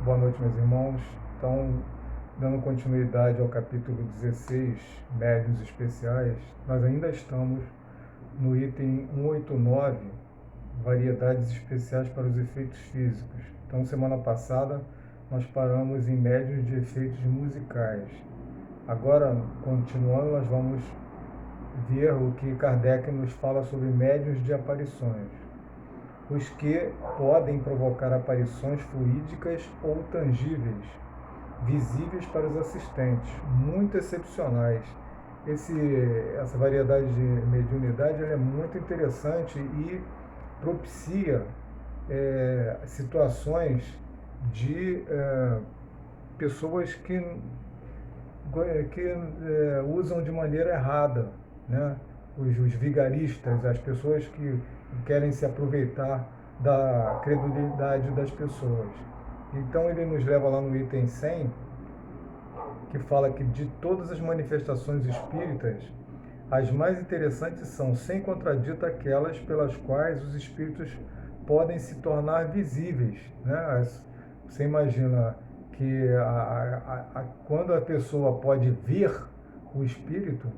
Boa noite, meus irmãos. Então, dando continuidade ao capítulo 16, Médiuns Especiais, nós ainda estamos no item 189, Variedades Especiais para os Efeitos Físicos. Então, semana passada, nós paramos em médiuns de efeitos musicais. Agora, continuando, nós vamos ver o que Kardec nos fala sobre médiuns de aparições. Os que podem provocar aparições fluídicas ou tangíveis, visíveis para os assistentes, muito excepcionais. Essa variedade de mediunidade ela é muito interessante e propicia situações de pessoas que usam de maneira errada, né? Os vigaristas, as pessoas que querem se aproveitar da credulidade das pessoas. Então ele nos leva lá no item 100, que fala que de todas as manifestações espíritas, as mais interessantes são, sem contradito, aquelas pelas quais os espíritos podem se tornar visíveis, né? Você imagina que quando a pessoa pode ver o espírito,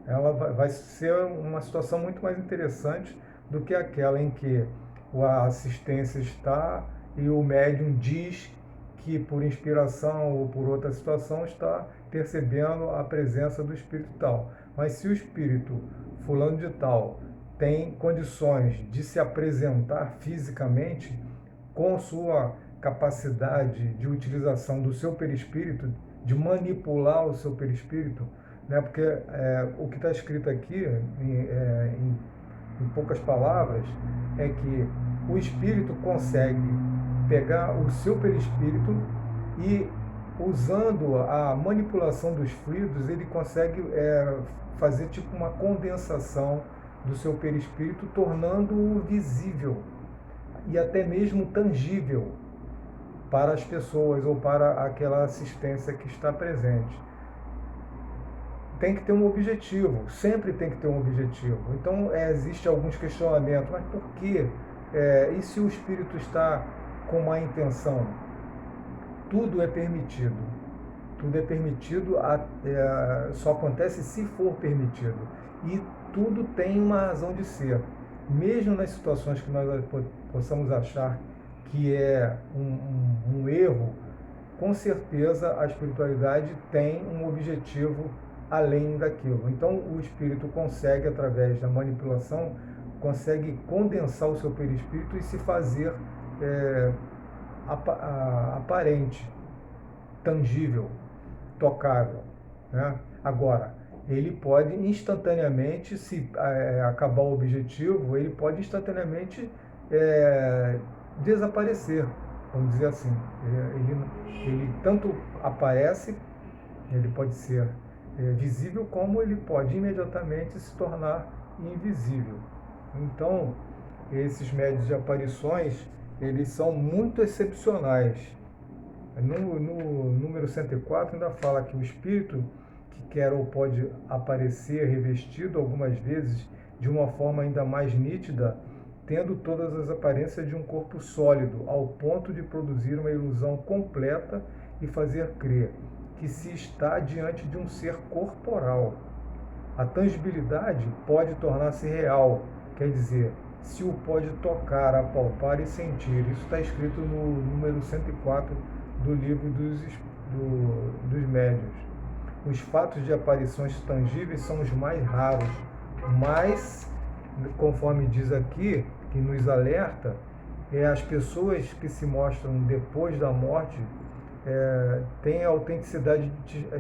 ela vai ser uma situação muito mais interessante do que aquela em que a assistência está e o médium diz que por inspiração ou por outra situação está percebendo a presença do espírito tal. Mas se o espírito fulano de tal tem condições de se apresentar fisicamente com sua capacidade de utilização do seu perispírito, de manipular o seu perispírito, né? Porque o que está escrito aqui, em poucas palavras, é que o espírito consegue pegar o seu perispírito e, usando a manipulação dos fluidos, ele consegue fazer tipo uma condensação do seu perispírito, tornando-o visível e até mesmo tangível para as pessoas ou para aquela assistência que está presente. Tem que ter um objetivo, sempre tem que ter um objetivo. Então, existe alguns questionamentos, mas por quê? E se o espírito está com má intenção? Tudo é permitido. Tudo é permitido, só acontece se for permitido. E tudo tem uma razão de ser. Mesmo nas situações que nós possamos achar que é um erro, com certeza a espiritualidade tem um objetivo além daquilo. Então o espírito consegue, através da manipulação, consegue condensar o seu perispírito e se fazer aparente, tangível, tocável, né? Agora, ele pode instantaneamente, se acabar o objetivo, ele pode instantaneamente desaparecer, vamos dizer assim. Ele tanto aparece, ele pode ser visível, como ele pode imediatamente se tornar invisível. Então, esses médios de aparições, eles são muito excepcionais. No número 104 ainda fala que o espírito que quer ou pode aparecer revestido algumas vezes de uma forma ainda mais nítida, tendo todas as aparências de um corpo sólido, ao ponto de produzir uma ilusão completa e fazer crer que se está diante de um ser corporal. A tangibilidade pode tornar-se real, quer dizer, se o pode tocar, apalpar e sentir. Isso está escrito no número 104 do livro dos médiuns. Os fatos de aparições tangíveis são os mais raros, mas, conforme diz aqui, que nos alerta, as pessoas que se mostram depois da morte têm autenticidade,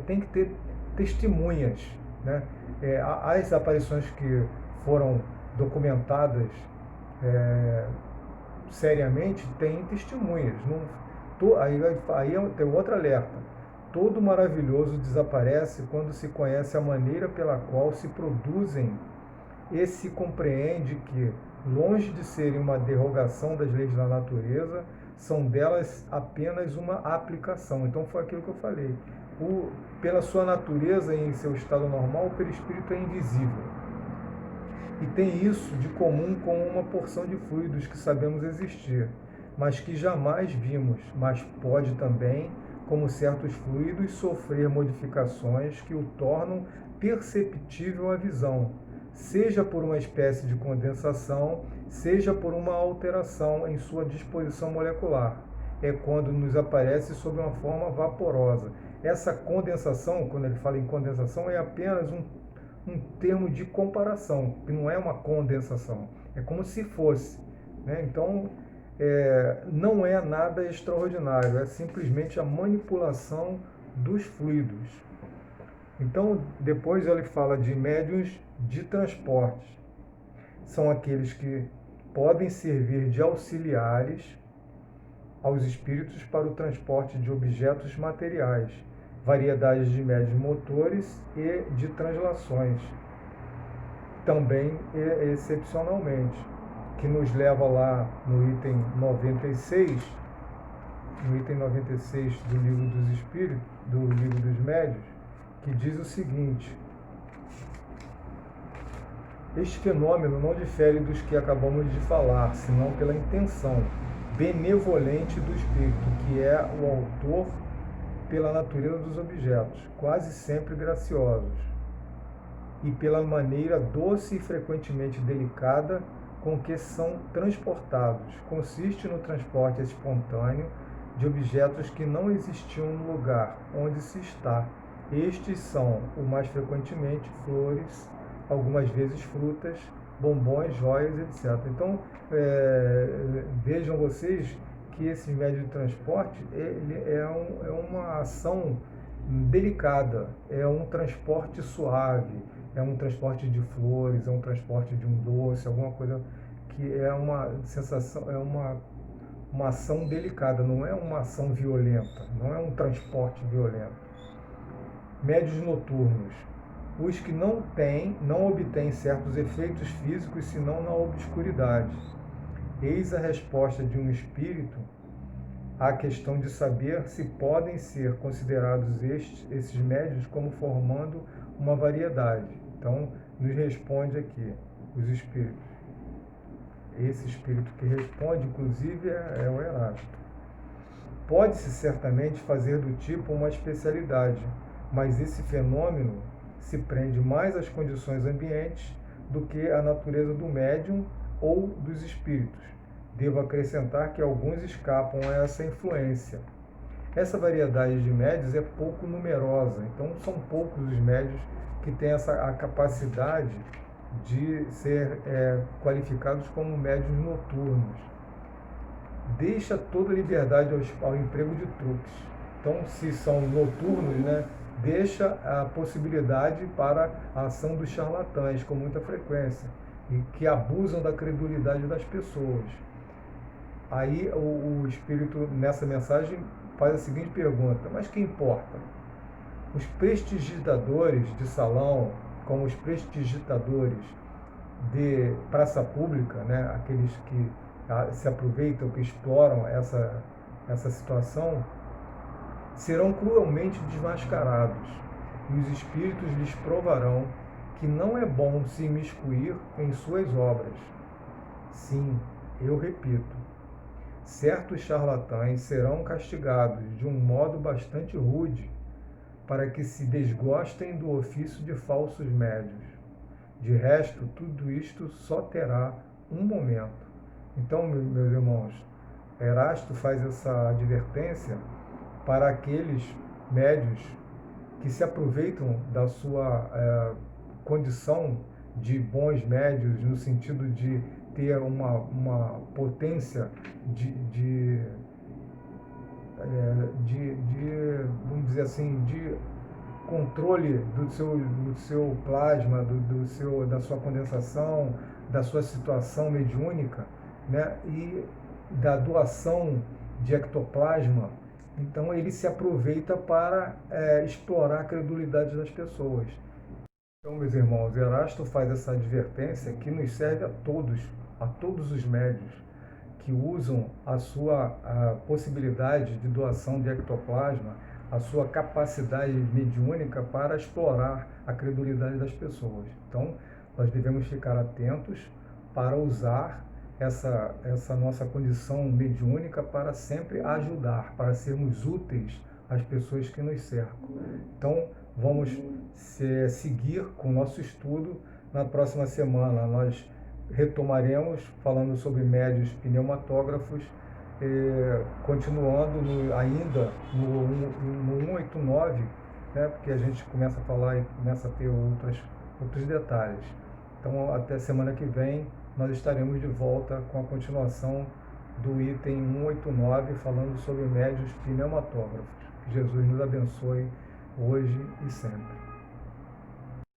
tem que ter testemunhas, né? As aparições que foram documentadas seriamente têm testemunhas. Aí tem outro alerta. Todo maravilhoso desaparece quando se conhece a maneira pela qual se produzem e se compreende que, longe de serem uma derrogação das leis da natureza, são delas apenas uma aplicação. Então foi aquilo que eu falei. Pela sua natureza, em seu estado normal, o perispírito é invisível. E tem isso de comum com uma porção de fluidos que sabemos existir. mas que jamais vimos, mas pode também, como certos fluidos, sofrer modificações que o tornam perceptível à visão, seja por uma espécie de condensação, seja por uma alteração em sua disposição molecular. É quando nos aparece sob uma forma vaporosa. Essa condensação, quando ele fala em condensação, é apenas um termo de comparação, que não é uma condensação. É como se fosse. Né? Então, não é nada extraordinário, é simplesmente a manipulação dos fluidos. Então, depois ele fala de médiuns de transporte. São aqueles que podem servir de auxiliares aos espíritos para o transporte de objetos materiais, variedades de médios motores e de translações, também excepcionalmente, que nos leva lá no item 96, no item 96 do Livro dos Espíritos, do Livro dos Médios, que diz o seguinte: este fenômeno não difere dos que acabamos de falar, senão pela intenção benevolente do espírito, que é o autor pela natureza dos objetos, quase sempre graciosos, e pela maneira doce e frequentemente delicada com que são transportados. Consiste no transporte espontâneo de objetos que não existiam no lugar onde se está. Estes são, o mais frequentemente, flores, algumas vezes frutas, bombons, joias, etc. Então, vejam vocês que esse médio de transporte é uma ação delicada, é um transporte suave, é um transporte de flores, é um transporte de um doce, alguma coisa que é uma sensação, é uma ação delicada, não é uma ação violenta, não é um transporte violento. Médios noturnos. Os que não obtêm certos efeitos físicos senão na obscuridade. Eis a resposta de um espírito à questão de saber se podem ser considerados esses médios como formando uma variedade. Então, nos responde aqui os espíritos. Esse espírito que responde, inclusive, é o Erasto. Pode-se certamente fazer do tipo uma especialidade, mas esse fenômeno se prende mais às condições ambientes do que à natureza do médium ou dos espíritos. Devo acrescentar que alguns escapam a essa influência. Essa variedade de médios é pouco numerosa, então são poucos os médios que têm a capacidade de ser qualificados como médios noturnos. Deixa toda a liberdade ao emprego de truques. Então, se são noturnos, né, deixa a possibilidade para a ação dos charlatães com muita frequência e que abusam da credulidade das pessoas. Aí o Espírito, nessa mensagem, faz a seguinte pergunta: mas que importa? Os prestidigitadores de salão, como os prestidigitadores de praça pública, né, aqueles que se aproveitam, que exploram essa situação, serão cruelmente desmascarados, e os espíritos lhes provarão que não é bom se imiscuir em suas obras. Sim, eu repito, certos charlatães serão castigados de um modo bastante rude para que se desgostem do ofício de falsos médios. De resto, tudo isto só terá um momento. Então, meus irmãos, Erasto faz essa advertência para aqueles médios que se aproveitam da sua condição de bons médios, no sentido de ter uma potência vamos dizer assim, de controle do seu plasma, da sua condensação, da sua situação mediúnica, né, e da doação de ectoplasma. Então ele se aproveita para explorar a credulidade das pessoas. Então, meus irmãos, Erasto faz essa advertência que nos serve a todos os médios que usam a possibilidade de doação de ectoplasma, a sua capacidade mediúnica para explorar a credulidade das pessoas. Então, nós devemos ficar atentos para usar essa nossa condição mediúnica para sempre ajudar, para sermos úteis às pessoas que nos cercam. Então, vamos seguir com o nosso estudo. Na próxima semana, nós retomaremos falando sobre médios pneumatógrafos, continuando ainda no 189, né, porque a gente começa a falar e começa a ter outros detalhes. Então, até semana que vem, nós estaremos de volta com a continuação do item 189, falando sobre médios pneumatógrafos. Que Jesus nos abençoe hoje e sempre.